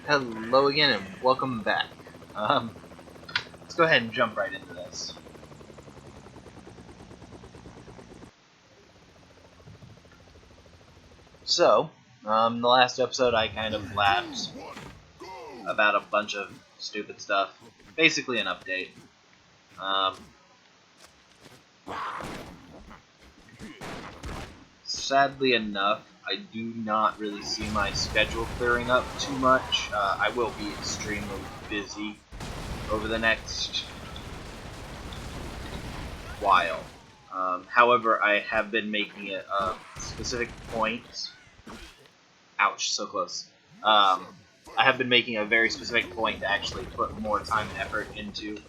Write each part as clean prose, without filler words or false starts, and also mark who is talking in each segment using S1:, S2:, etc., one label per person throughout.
S1: Hello again and welcome back. Let's go ahead and jump right into this. So, the last episode I kind of blabbed about a bunch of stupid stuff. Basically an update. Sadly enough, I do not really see my schedule clearing up too much. I will be extremely busy over the next while. However, I have been making it a specific point. Ouch, so close. I have been making a very specific point to actually put more time and effort into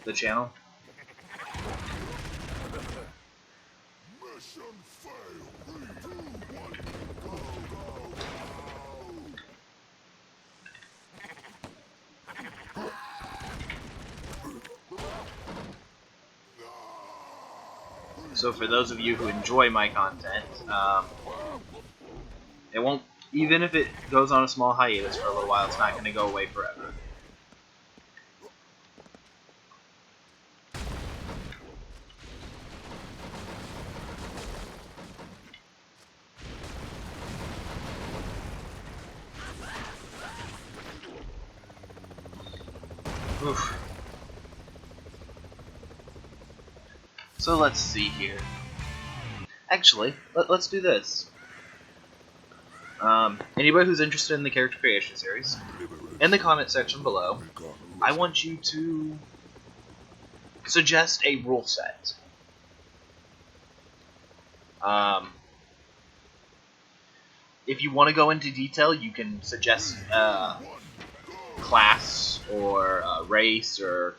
S1: the channel. So for those of you who enjoy my content, it won't, even if it goes on a small hiatus for a little while, it's not going to go away forever. Oof. So let's see here. Actually, let's do this. Anybody who's interested in the character creation series, in the comment section below, I want you to suggest a rule set. If you want to go into detail, you can suggest class or race or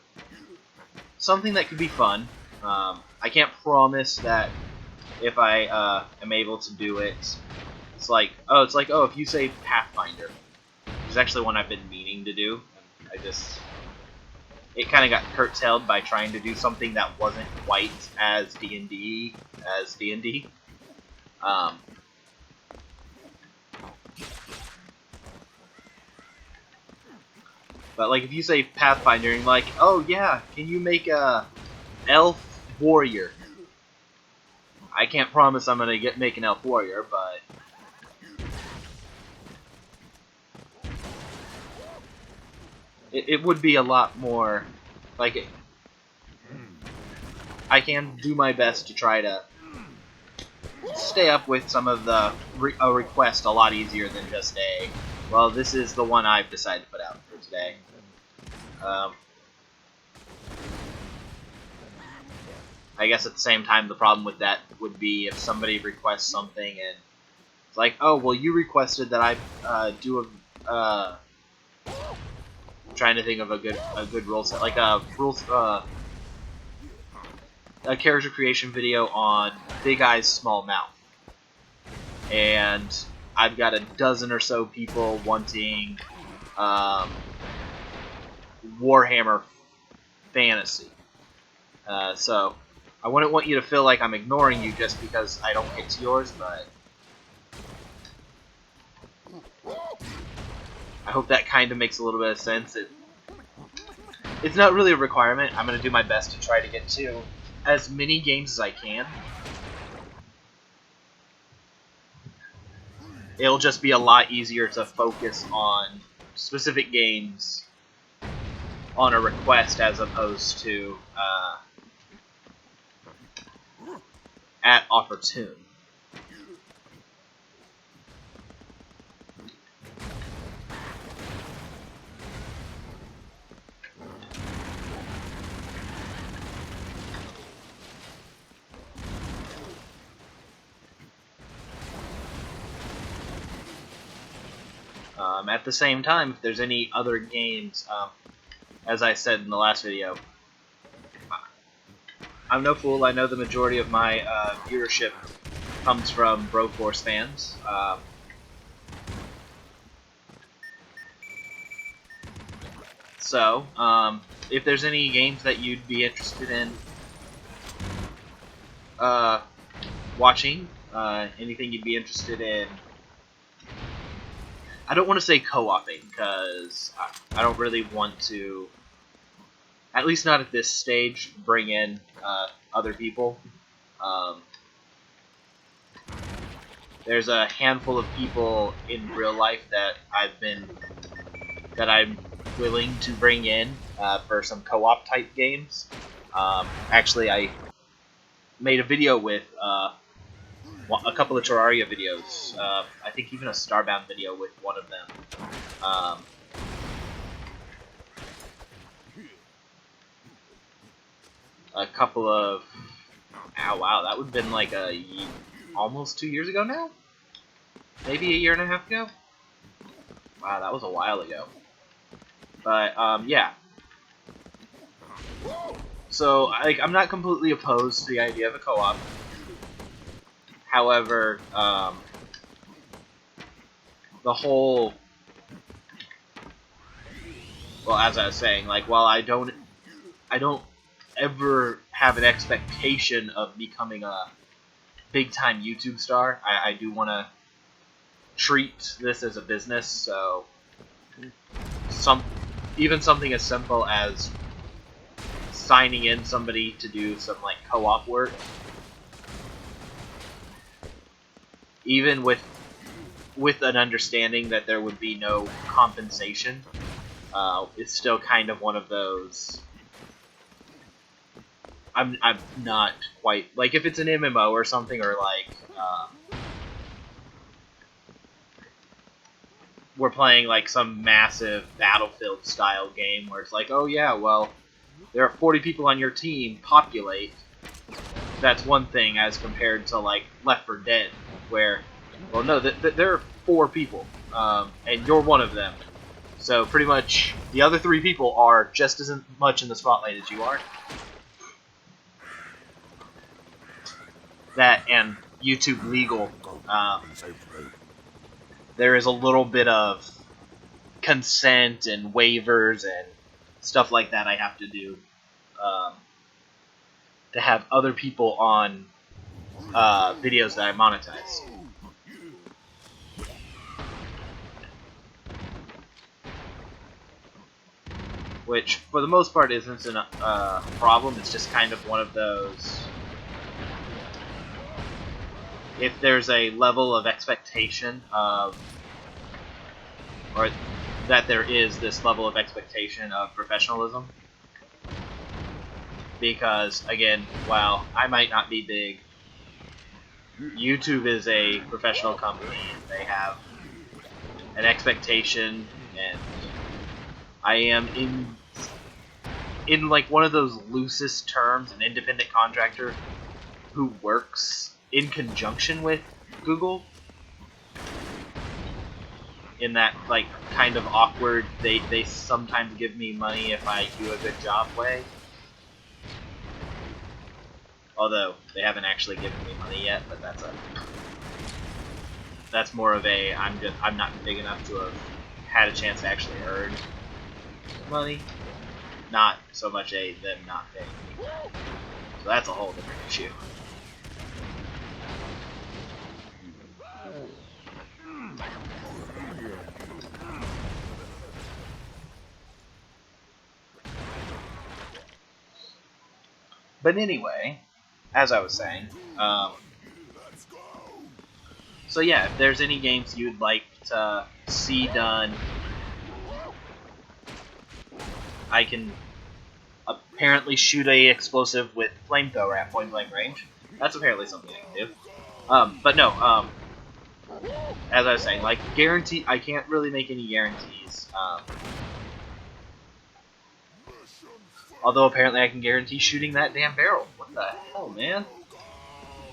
S1: something that could be fun. I can't promise that if I am able to do it. It's like, if you say Pathfinder, which is actually one I've been meaning to do. It kind of got curtailed by trying to do something that wasn't quite as D&D as D&D. But like, if you say Pathfinder, and like, oh yeah, can you make a elf warrior? I can't promise I'm gonna make an elf warrior, but it would be a lot more like it. I can do my best to try to stay up with some of the a request a lot easier than just a, well, this is the one I've decided to put out for today. I guess at the same time, the problem with that would be if somebody requests something and it's like, oh, well, you requested that I do a. I'm trying to think of a good rule set, like a character creation video on Big Eyes Small Mouth, and I've got a dozen or so people wanting Warhammer Fantasy. So I wouldn't want you to feel like I'm ignoring you just because I don't get to yours, but I hope that kind of makes a little bit of sense. It's not really a requirement. I'm going to do my best to try to get to as many games as I can. It'll just be a lot easier to focus on specific games on a request as opposed to at opportune. At the same time, if there's any other games, as I said in the last video, I'm no fool. I know the majority of my viewership comes from Broforce fans. So, if there's any games that you'd be interested in watching, anything you'd be interested in I don't want to say co-oping, because I don't really want to, at least not at this stage, bring in other people. There's a handful of people in real life that I'm willing to bring in for some co-op type games. Actually, I made a video with a couple of Terraria videos. I think even a Starbound video with one of them. A couple of... Oh, wow, that would have been like almost 2 years ago now? Maybe a year and a half ago? Wow, that was a while ago. But, yeah. So, I'm not completely opposed to the idea of a co-op. However, the whole... Well, as I was saying, like, while I don't ever have an expectation of becoming a big-time YouTube star, I do want to treat this as a business, so even something as simple as signing in somebody to do some like co-op work, even with an understanding that there would be no compensation, it's still kind of one of those. I'm not quite like, if it's an MMO or something, or like we're playing like some massive Battlefield style game where it's like, oh yeah, well, there are 40 people on your team, populate. That's one thing as compared to like Left 4 Dead, where, well, no, there are 4 people, and you're one of them. So pretty much the other 3 people are just as much in the spotlight as you are. That and YouTube legal, there is a little bit of consent and waivers and stuff like that I have to do to have other people on videos that I monetize. Which, for the most part, isn't a problem. It's just kind of one of those... If there's a level of expectation of... or that there is this level of expectation of professionalism. Because, again, while I might not be big, YouTube is a professional company, and they have an expectation, and I am in like one of those loosest terms, an independent contractor who works in conjunction with Google, in that like kind of awkward, they sometimes give me money if I do a good job way. Although they haven't actually given me money yet, but that's more of a I'm not big enough to have had a chance to actually earn money, not so much them not paying me. So that's a whole different issue. But anyway, as I was saying, so yeah, if there's any games you'd like to see done, I can apparently shoot a explosive with flamethrower at point blank range. That's apparently something I can do. But no, as I was saying, like, I can't really make any guarantees. Although apparently I can guarantee shooting that damn barrel. What the hell, man?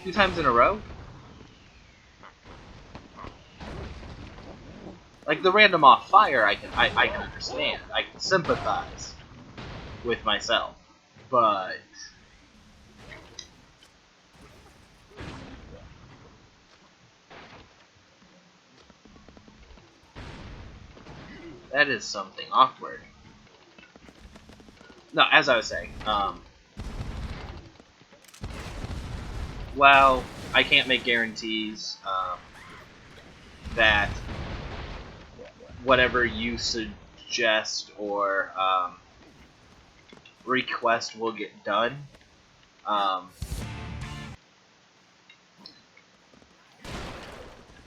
S1: 2 times in a row? Like, the random off fire, I can understand. I can sympathize with myself. But that is something awkward. No, as I was saying, while I can't make guarantees that whatever you suggest or request will get done.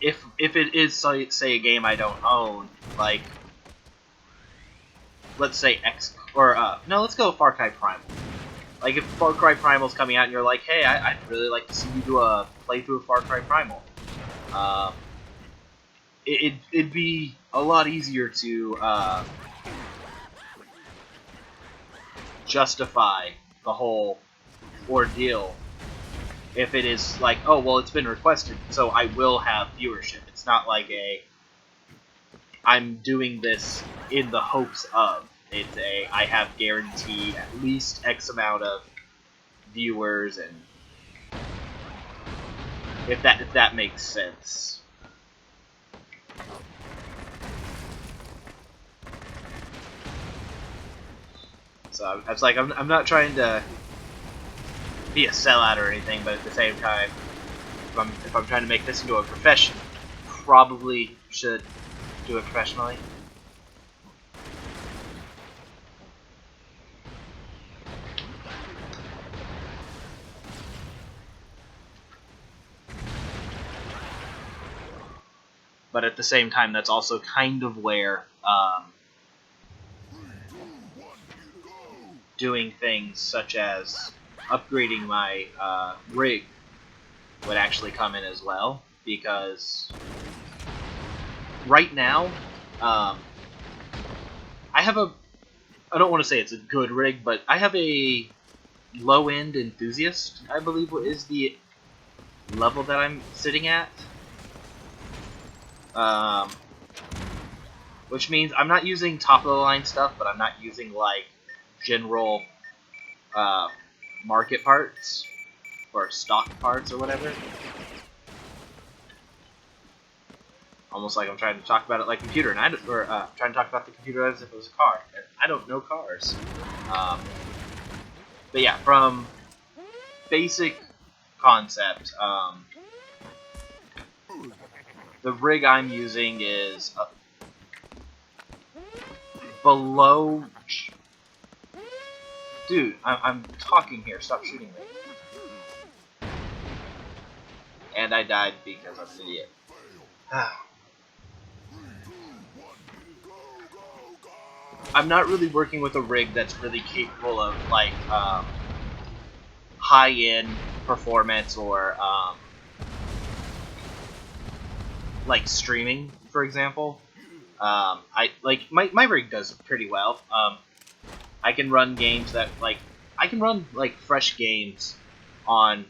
S1: If it is, say, a game I don't own, like, let's say no, let's go Far Cry Primal. Like, if Far Cry Primal's coming out and you're like, hey, I'd really like to see you do a playthrough of Far Cry Primal. It'd be a lot easier to justify the whole ordeal if it is like, oh, well, it's been requested, so I will have viewership. It's not like I'm doing this in the hopes of. It's I have guaranteed at least X amount of viewers, and if that makes sense. So I was like, I'm not trying to be a sellout or anything, but at the same time, if I'm trying to make this into a profession, probably should do it professionally. But at the same time, that's also kind of where doing things such as upgrading my rig would actually come in as well, because right now I don't want to say it's a good rig, but I have a low-end enthusiast, I believe is the level that I'm sitting at. Which means I'm not using top-of-the-line stuff, but I'm not using, like, general market parts, or stock parts, or whatever. Almost like I'm trying to talk about it like a computer, trying to talk about the computer as if it was a car. And I don't know cars. But yeah, from basic concept, the rig I'm using is below... Dude, I'm talking here. Stop shooting me. And I died because I'm an idiot. I'm not really working with a rig that's really capable of, like, high-end performance or, like, streaming, for example. My rig does pretty well. I can run games that, like, I can run, like, fresh games on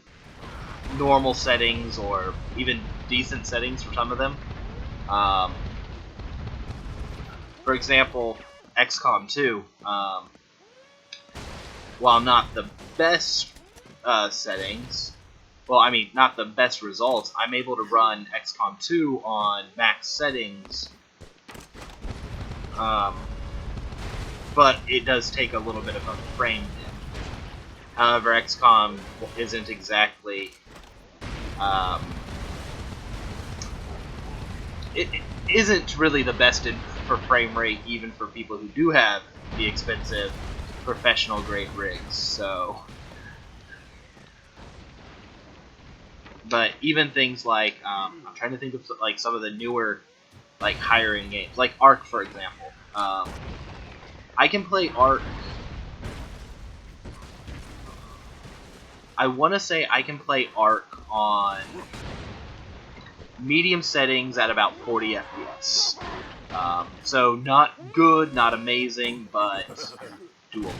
S1: normal settings or even decent settings for some of them. For example, XCOM 2, while not the best settings, well, I mean, not the best results, I'm able to run XCOM 2 on max settings, but it does take a little bit of a frame dip. However, XCOM isn't exactly, it isn't really the best for frame rate, even for people who do have the expensive professional grade rigs, so... But even things like, I'm trying to think of, like, some of the newer, like, higher-end games, like Ark, for example. I can play Ark. I want to say I can play Ark on medium settings at about 40 FPS. So not good, not amazing, but doable.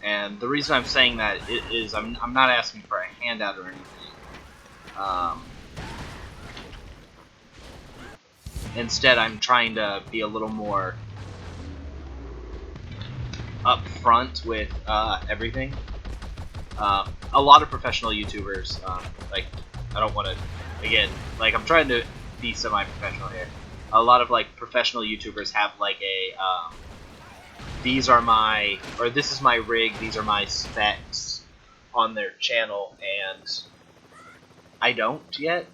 S1: And the reason I'm saying that is I'm not asking for a handout or anything. Instead, I'm trying to be a little more up front with everything. A lot of professional YouTubers, like, I don't want to, again, like, I'm trying to be semi-professional here. A lot of, like, professional YouTubers have, like, a, these are my, or this is my rig, these are my specs on their channel, and I don't yet.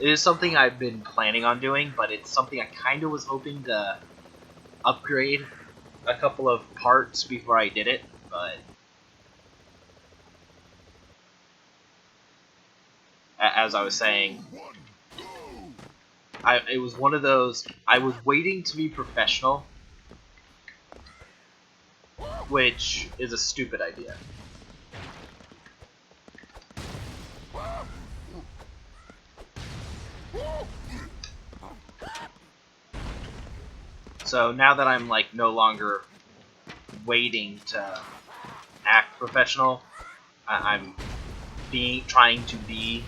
S1: It is something I've been planning on doing, but it's something I kind of was hoping to upgrade a couple of parts before I did it, but as I was saying, it was one of those, I was waiting to be professional, which is a stupid idea. So now that I'm like no longer waiting to act professional, I'm trying to be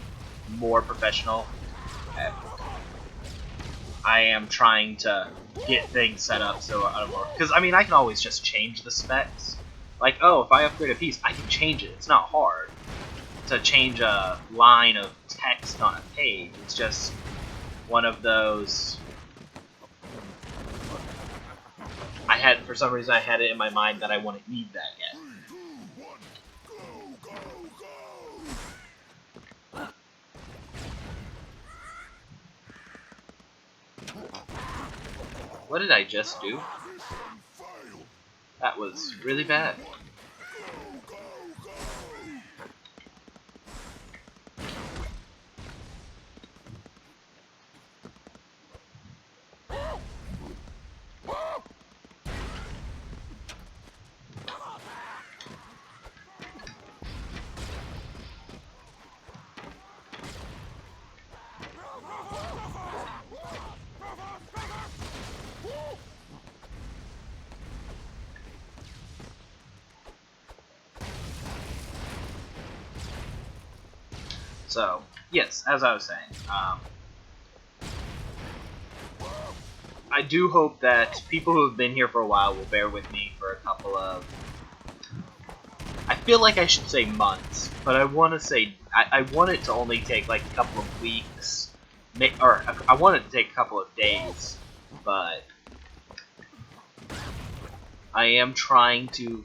S1: more professional. I am trying to get things set up so I don't work. Because I mean, I can always just change the specs. Like, oh, if I upgrade a piece, I can change it. It's not hard to change a line of text on a page. It's just one of those. For some reason, I had it in my mind that I wouldn't need that yet. What did I just do? That was really bad. So, yes, as I was saying, I do hope that people who have been here for a while will bear with me for a couple of... I feel like I should say months, but I want to say... I want it to only take like a couple of weeks, or I want it to take a couple of days, but I am trying to...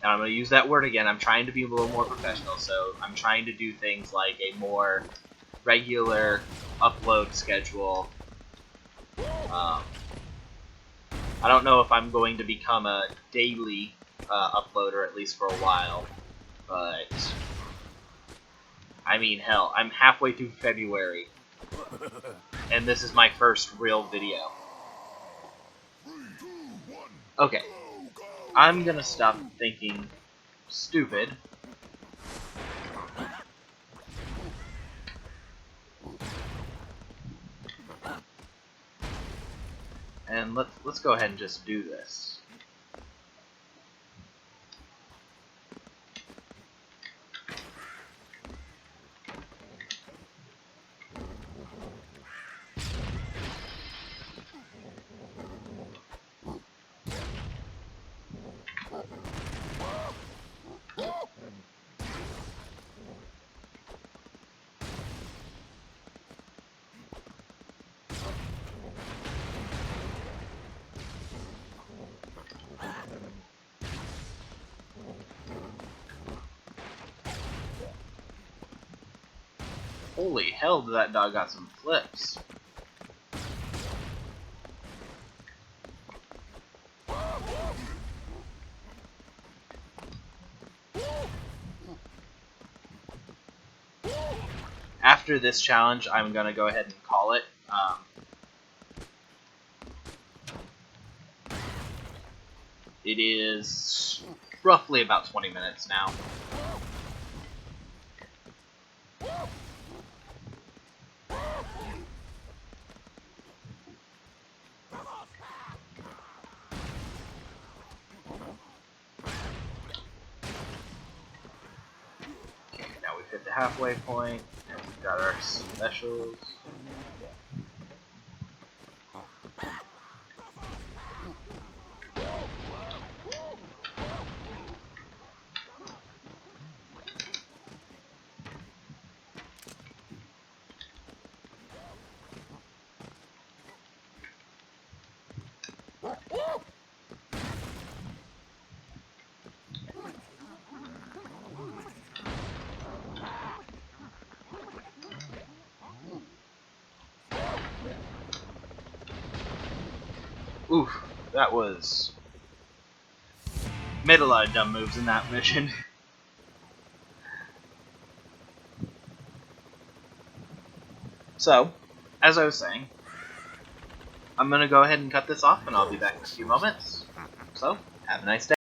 S1: And I'm going to use that word again, I'm trying to be a little more professional, so I'm trying to do things like a more regular upload schedule. I don't know if I'm going to become a daily uploader, at least for a while, but I mean, hell, I'm halfway through February, and this is my first real video. Okay. I'm gonna stop thinking stupid. And let's go ahead and just do this. Holy hell, that dog got some flips. After this challenge, I'm gonna go ahead and call it. It is roughly about 20 minutes now. Okay, now we've hit the halfway point, and we've got our specials. Oof, that was... Made a lot of dumb moves in that mission. So, as I was saying, I'm going to go ahead and cut this off, and I'll be back in a few moments. So, have a nice day.